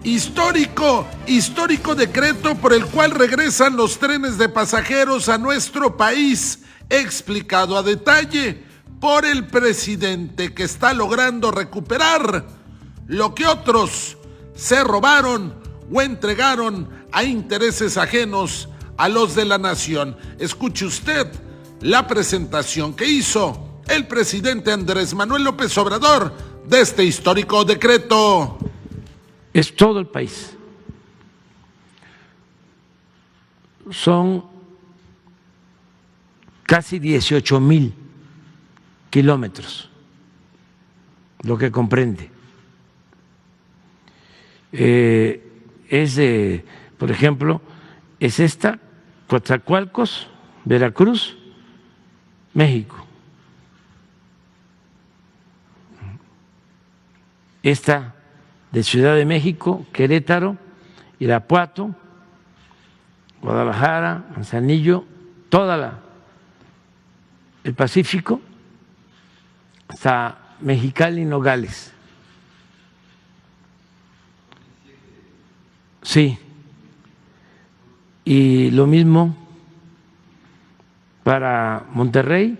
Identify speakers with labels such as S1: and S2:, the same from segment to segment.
S1: Histórico decreto por el cual regresan los trenes de pasajeros a nuestro país, explicado a detalle por el presidente, que está logrando recuperar lo que otros se robaron o entregaron a intereses ajenos a los de la nación. Escuche usted la presentación que hizo el presidente Andrés Manuel López Obrador de este histórico decreto.
S2: Es todo el país. Son casi 18,000 kilómetros lo que comprende. Por ejemplo, es esta, Coatzacoalcos, Veracruz, México. Esta de Ciudad de México, Querétaro, Irapuato, Guadalajara, Manzanillo, el Pacífico, hasta Mexicali y Nogales. Sí. Y lo mismo para Monterrey,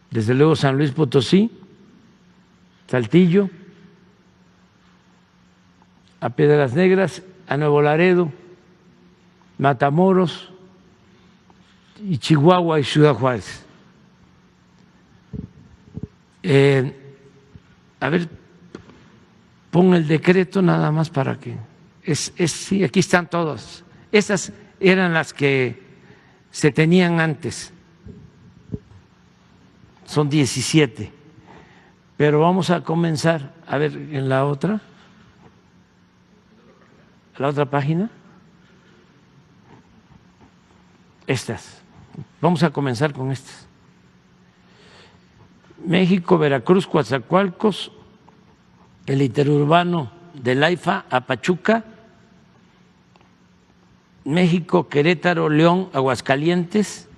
S2: desde luego San Luis Potosí, Saltillo, a Piedras Negras, a Nuevo Laredo, Matamoros, y Chihuahua y Ciudad Juárez. A ver, pon el decreto nada más para que… sí, aquí están todas. Esas eran las que se tenían antes. Son 17. Pero vamos a comenzar, a ver, en la otra página. Estas. Vamos a comenzar con estas. México, Veracruz, Coatzacoalcos, el interurbano del AIFA a Pachuca, México, Querétaro, León, Aguascalientes,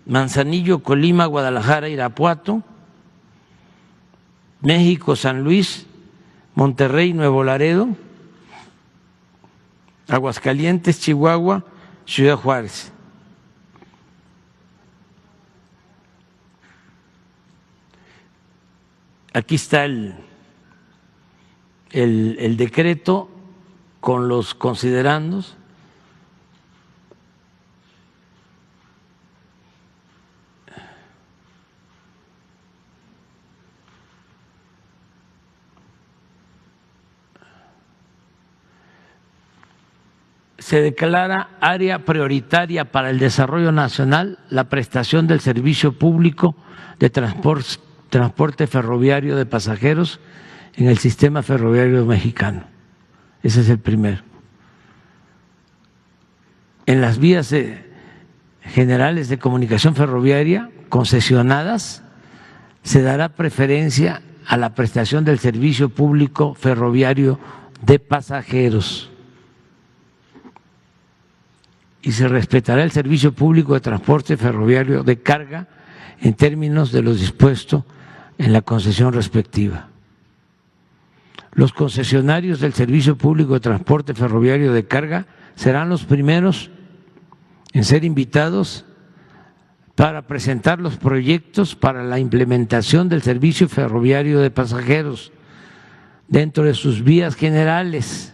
S2: Manzanillo, Colima, Guadalajara, Irapuato, México, San Luis, Monterrey, Nuevo Laredo, Aguascalientes, Chihuahua, Ciudad Juárez. Aquí está el decreto con los considerandos. Se declara área prioritaria para el desarrollo nacional la prestación del servicio público de transporte ferroviario de pasajeros en el sistema ferroviario mexicano. Ese es el primero. En las vías generales de comunicación ferroviaria concesionadas se dará preferencia a la prestación del servicio público ferroviario de pasajeros y se respetará el servicio público de transporte ferroviario de carga en términos de lo dispuesto en la concesión respectiva. Los concesionarios del servicio público de transporte ferroviario de carga serán los primeros en ser invitados para presentar los proyectos para la implementación del servicio ferroviario de pasajeros dentro de sus vías generales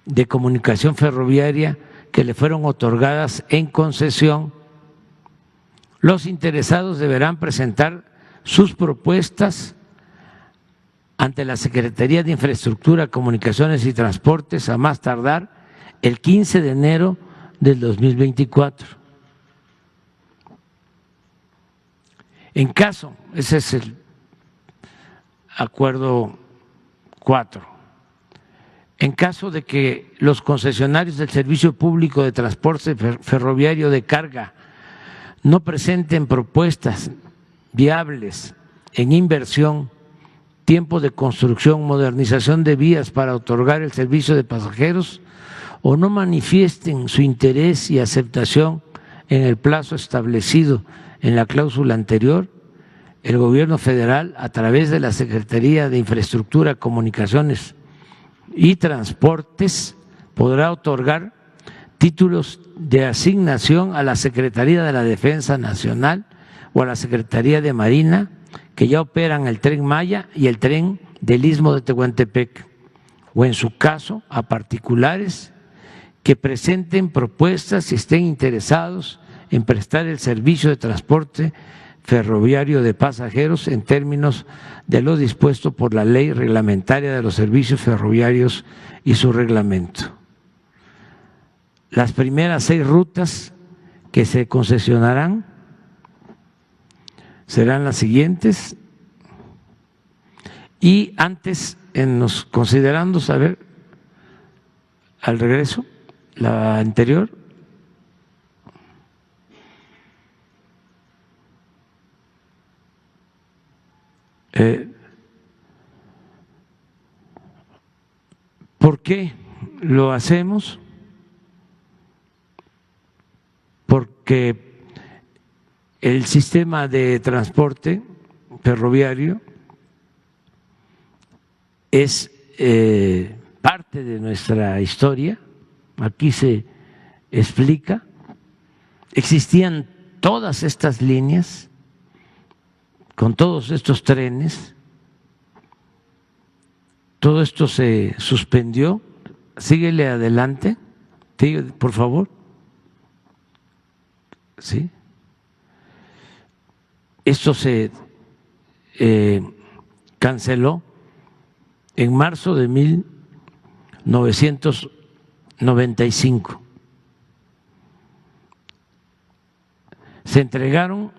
S2: de comunicación ferroviaria que le fueron otorgadas en concesión. Los interesados deberán presentar sus propuestas ante la Secretaría de Infraestructura, Comunicaciones y Transportes a más tardar el 15 de enero del 2024. En caso, ese es el acuerdo 4. En caso de que los concesionarios del servicio público de transporte ferroviario de carga no presenten propuestas viables en inversión, tiempo de construcción, modernización de vías para otorgar el servicio de pasajeros o no manifiesten su interés y aceptación en el plazo establecido en la cláusula anterior, el Gobierno federal, a través de la Secretaría de Infraestructura, Comunicaciones y Transportes podrá otorgar títulos de asignación a la Secretaría de la Defensa Nacional o a la Secretaría de Marina que ya operan el Tren Maya y el tren del Istmo de Tehuantepec, o en su caso a particulares que presenten propuestas y estén interesados en prestar el servicio de transporte ferroviario de pasajeros en términos de lo dispuesto por la Ley Reglamentaria de los Servicios Ferroviarios y su reglamento. Las primeras 6 rutas que se concesionarán serán las siguientes. Y antes, en los considerandos, a ver, al regreso, la anterior. ¿Por qué lo hacemos? Porque el sistema de transporte ferroviario es parte de nuestra historia. Aquí se explica, existían todas estas líneas con todos estos trenes, todo esto se suspendió. Síguele adelante, por favor. ¿Sí? Esto se canceló en marzo de 1995. Se entregaron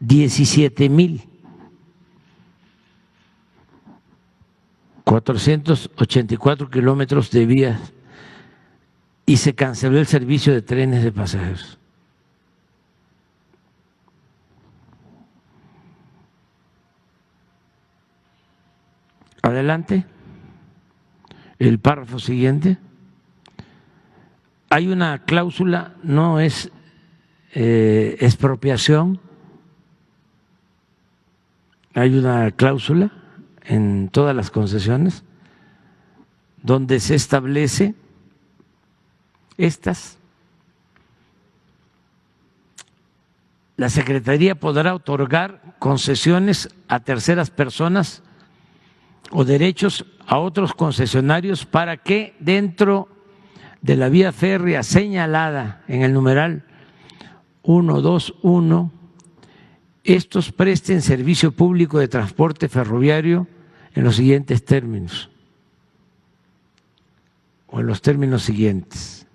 S2: 17,484 kilómetros de vías y se canceló el servicio de trenes de pasajeros. Adelante, el párrafo siguiente. Hay una cláusula, no es expropiación, hay una cláusula en todas las concesiones donde se establece estas. La Secretaría podrá otorgar concesiones a terceras personas o derechos a otros concesionarios para que dentro de la vía férrea señalada en el numeral 121 estos presten servicio público de transporte ferroviario en los siguientes términos o en los términos siguientes.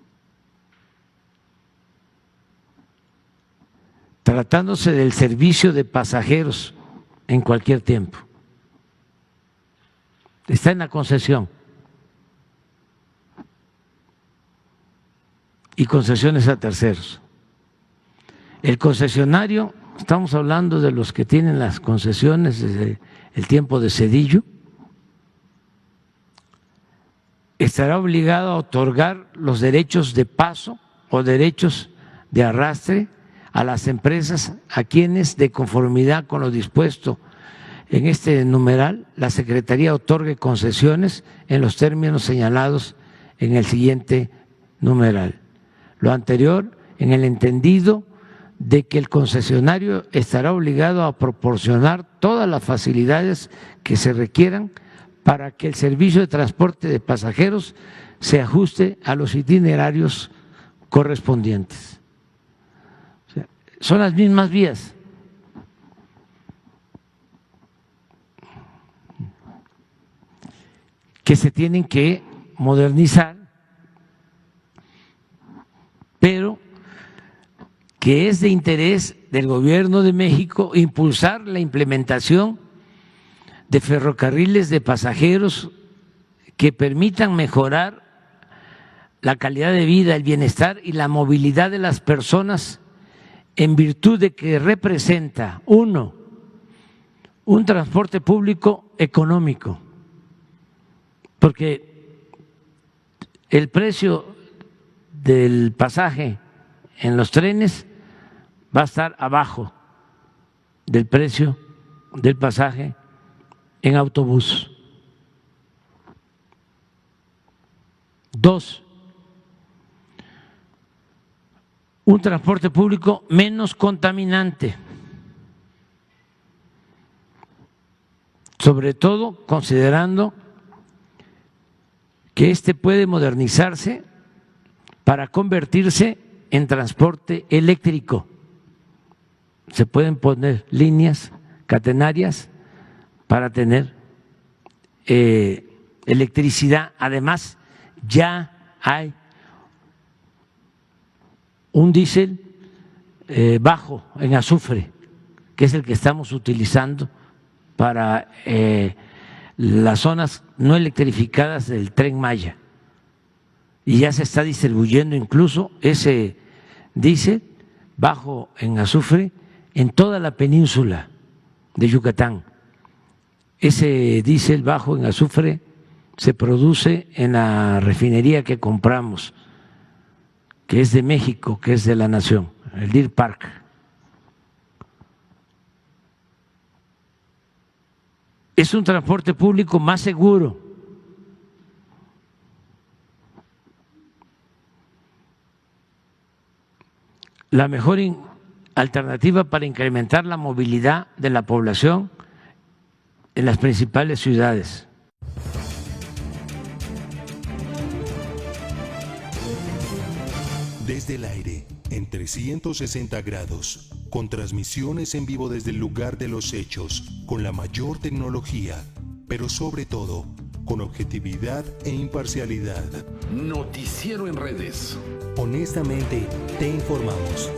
S2: Tratándose del servicio de pasajeros en cualquier tiempo. Está en la concesión. Y concesiones a terceros. El concesionario, estamos hablando de los que tienen las concesiones desde el tiempo de Zedillo, estará obligado a otorgar los derechos de paso o derechos de arrastre a las empresas a quienes, de conformidad con lo dispuesto en este numeral, la Secretaría otorgue concesiones en los términos señalados en el siguiente numeral. Lo anterior en el entendido de que el concesionario estará obligado a proporcionar todas las facilidades que se requieran para que el servicio de transporte de pasajeros se ajuste a los itinerarios correspondientes. O sea, son las mismas vías. Que se tienen que modernizar, pero que es de interés del Gobierno de México impulsar la implementación de ferrocarriles de pasajeros que permitan mejorar la calidad de vida, el bienestar y la movilidad de las personas en virtud de que representa, uno, un transporte público económico, porque el precio del pasaje en los trenes va a estar abajo del precio del pasaje en autobús. 2, un transporte público menos contaminante, sobre todo considerando que este puede modernizarse para convertirse en transporte eléctrico. Se pueden poner líneas catenarias para tener electricidad. Además, ya hay un diésel bajo en azufre, que es el que estamos utilizando para las zonas no electrificadas del Tren Maya. Y ya se está distribuyendo incluso ese diésel bajo en azufre en toda la península de Yucatán. Ese diésel bajo en azufre se produce en la refinería que compramos, que es de México, que es de la nación, el Deer Park. Es un transporte público más seguro. La mejor alternativa para incrementar la movilidad de la población en las principales ciudades.
S3: Desde el aire, en 360 grados, con transmisiones en vivo desde el lugar de los hechos, con la mayor tecnología, pero sobre todo, con objetividad e imparcialidad.
S4: Noticiero en redes.
S3: Honestamente, te informamos.